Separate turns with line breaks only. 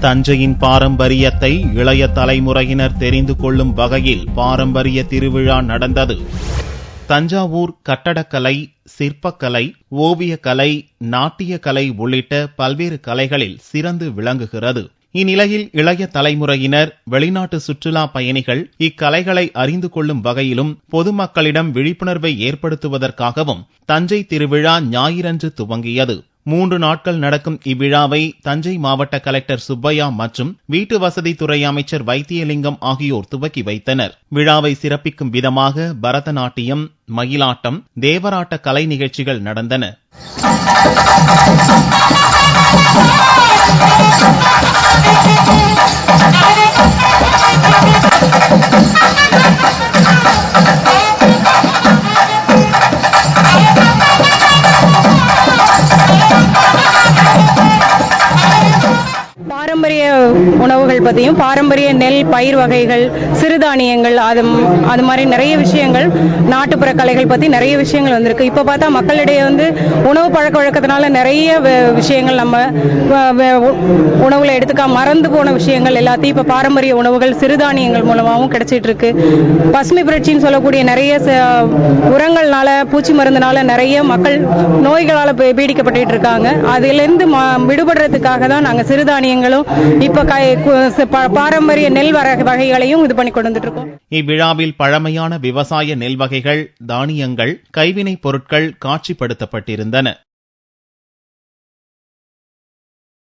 தஞ்சையின் பாரம்பரியத்தை இளைய தலைமுறையினர் தெரிந்து கொள்ளும் வகையில் பாரம்பரிய திருவிழா நடந்தது. தஞ்சாவூர் கட்டடக்கலை, சிற்பக்கலை, ஓவியக்கலை, நாட்டியக்கலை உள்ளிட்ட பல்வேறு கலைகளில் சிறந்து விளங்குகிறது. இந்நிலையில் இளைய தலைமுறையினர், வெளிநாட்டு சுற்றுலா பயணிகள் இக்கலைகளை அறிந்து கொள்ளும் வகையிலும் பொதுமக்களிடம் விழிப்புணர்வை ஏற்படுத்துவதற்காகவும் தஞ்சை திருவிழா ஞாயிறன்று துவங்கியது. 3 நாட்கள் நடக்கும் இவ்விழாவை தஞ்சை மாவட்ட கலெக்டர் சுப்பையா மற்றும் வீட்டு வசதித்துறை அமைச்சர் வைத்தியலிங்கம் ஆகியோர் துவக்கி வைத்தனர். விழாவை சிறப்பிக்கும் விதமாக பரதநாட்டியம், மயிலாட்டம், தேவராட்ட கலை நிகழ்ச்சிகள் நடந்தன.
பாரம்பரிய உணவுகள் பற்றியும், பாரம்பரிய நெல் பயிர் வகைகள், சிறுதானியங்கள், அது மாதிரி நிறைய விஷயங்கள், நாட்டுப்புற கலைகள் பற்றி நிறைய விஷயங்கள் வந்திருக்கு. இப்போ பார்த்தா மக்களிடையே உணவு பழக்க வழக்கத்தினால நிறைய விஷயங்கள் நம்ம உணவுல எடுத்துக்க மறந்து போன விஷயங்கள் எல்லாத்தையும் இப்போ பாரம்பரிய உணவுகள் சிறுதானியங்கள் மூலமாகவும் கிடைச்சிட்டு இருக்கு. பசுமை புரட்சின்னு சொல்லக்கூடிய நிறைய உரங்கள்னால, பூச்சி மருந்துனால நிறைய மக்கள் நோய்களால் பீடிக்கப்பட்டு இருக்காங்க. அதிலிருந்து விடுபடுறதுக்காக தான் நாங்கள் சிறுதானியங்களும் இப்ப பாரம்பரிய நெல் வகைகளையும் இது பண்ணி கொண்டு வந்துட்டு இருக்கோம்.
இவ்விழாவில் பழமையான விவசாய நெல் வகைகள், தானியங்கள், கைவினைப் பொருட்கள் காட்சிப்படுத்தப்பட்டிருந்தன.